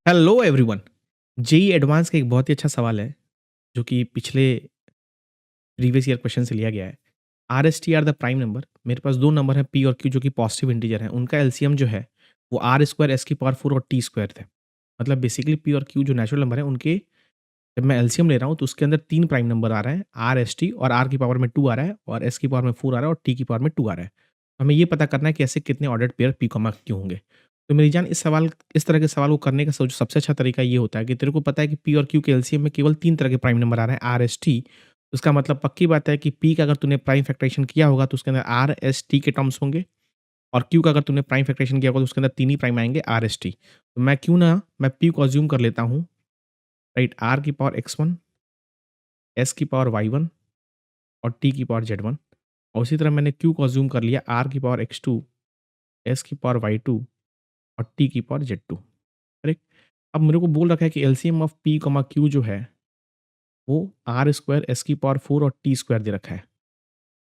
Hello everyone. JEE advance का एक बहुत ही अच्छा सवाल है जो कि पिछले प्रीवियस ईयर क्वेश्चन से लिया गया है। R S T R the prime number. मेरे पास दो नंबर है पी और क्यू जो कि पॉजिटिव इंटीजर है। उनका एलसीएम जो है वो आर स्क्वायर एस की पावर फोर और टी स्क्वायर थे। मतलब बेसिकली पी और क्यू जो नेचुरल नंबर है उनके जब मैं एलसीएम ले रहा हूँ तो उसके अंदर तीन प्राइम नंबर आ रहा है, आर एस टी, और आर की पावर में टू आ रहा है और एस की पावर में फोर आ रहा है और टी की पावर में टू आ रहा है। हमें ये पता करना है कि ऐसे कितने ordered pair P comma Q होंगे। तो मेरी जान इस तरह के सवाल को करने का सबसे अच्छा तरीका ये होता है कि तेरे को पता है कि पी और क्यू के एलसीएम में केवल तीन तरह के प्राइम नंबर आ रहे हैं, आर एस टी। उसका मतलब पक्की बात है कि पी का अगर तूने प्राइम फैक्टराइजेशन किया होगा तो उसके अंदर आर एस टी के टर्म्स होंगे, और क्यू का अगर तूने प्राइम फैक्टराइजेशन किया होगा तो उसके अंदर तीन ही प्राइम आएंगे, आर एस टी। तो मैं पी को अज्यूम कर लेता हूँ, राइट, आर की पावर एक्स वन, एस की पावर वाई वन और टी की पावर जेड वन। और उसी तरह मैंने क्यू को अज्यूम कर लिया आर की पावर एक्स टू, एस की पावर वाई टू और टी की पावर जेड टू। करेक्ट। अब मेरे को बोल रखा है कि LCM of P comma Q जो है वो आर स्क्वायर एस की पावर फोर और टी स्क्वायर दे रखा है।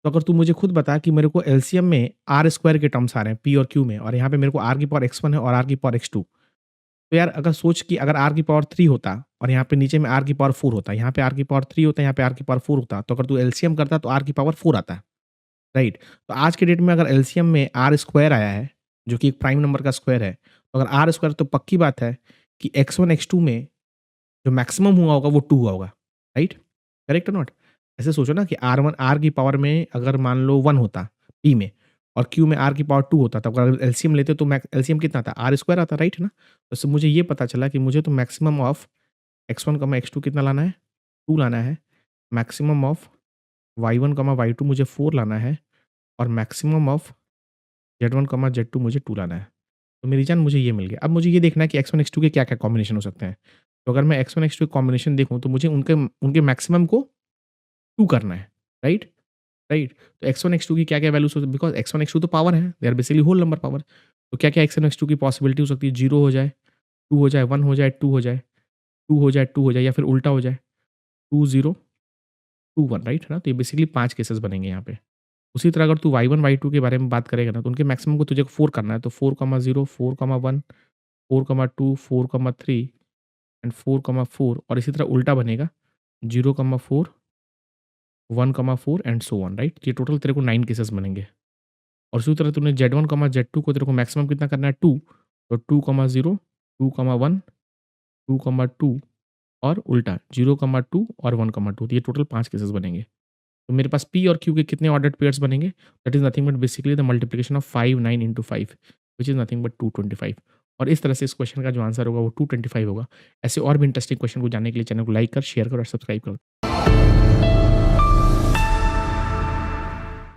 तो अगर तू मुझे खुद बता कि मेरे को एलसीएम में आर स्क्वायर के टर्म्स आ रहे हैं पी और क्यू में, और यहाँ पे मेरे को आर की पावर एक्स वन है और आर की पावर एक्स टू। तो यार अगर सोच कि अगर आर की पावर थ्री होता और यहाँ पे नीचे में आर की पावर फोर होता, यहाँ पे आर की पावर थ्री होता, यहाँ पे आर की पावर फोर होता, तो अगर तू एलसीएम करता तो आर की पावर फोर आता। राइट। तो आज के डेट में अगर एलसीएम में आर स्क्वायर आया है जो कि एक प्राइम नंबर का स्क्वायर है, तो अगर आर स्क्वायर तो पक्की बात है कि एक्स वन एक्स टू में जो मैक्सिमम हुआ होगा वो टू हुआ होगा। राइट। करेक्ट और नॉट? ऐसे सोचो ना कि आर वन आर की पावर में अगर मान लो वन होता पी में, और क्यू में आर की पावर टू होता, तो अगर एलसीएम लेते तो एलसीएम कितना था, आर स्क्वायर आता। राइट ना? तो इससे मुझे ये पता चला कि मुझे तो maximum of x one comma x two कितना लाना है, टू लाना है। Maximum of y one comma y two मुझे फोर लाना है। और maximum of z one comma z two मुझे टू लाना है। तो मेरी जान मुझे ये मिल गया। अब मुझे ये देखना है कि एक्स वन एक्स टू के क्या क्या कॉम्बिनेशन हो सकते हैं। तो अगर मैं एक्स वन एक्स टू के कॉम्बिनेशन देखूँ तो मुझे उनके उनके मैक्सिमम को टू करना है। राइट। राइट। तो एक्स वन एक्स टू की क्या क्या वैल्यूज हो सकती है, because x one x two तो पावर है, they are basically whole number power. तो क्या क्या एक्स वन एक्स टू की पॉसिबिलिटी हो सकती है, जीरो हो जाए, टू हो जाए, वन हो जाए, टू हो जाए, टू हो जाए, टू हो जाए, या फिर उल्टा हो जाए, two zero, two one. Right है ना? तो ये बेसिकली पांच केसेस बनेंगे यहाँ पे। उसी तरह अगर तू वाई वन वाई टू के बारे में बात करेगा ना तो उनके मैक्सिमम को तुझे फोर करना है। तो four comma zero, four comma one, four comma two, four comma three and four comma four, और इसी तरह उल्टा बनेगा, zero comma four, one comma four and so on. Right. ये टोटल तेरे को नाइन केसेस बनेंगे। और उसी तरह तूने z one comma z two को तेरे को मैक्सिमम कितना करना है, टू। तो two comma zero, two comma one, two comma to, और उल्टा जीरो कमा टू और वन कमा टू। तो ये टोटल पांच केसेस बनेंगे। तो मेरे पास पी और क्यू के कितने ऑर्डर्ड पेयर्स बनेंगे, that is nothing but basically the multiplication of five nine into five, which is nothing but 225। और इस तरह से इस क्वेश्चन का जो आंसर होगा वो 225 होगा। ऐसे और भी इंटरेस्टिंग क्वेश्चन को जानने के लिए चैनल को लाइक कर, शेयर कर और सब्सक्राइब कर।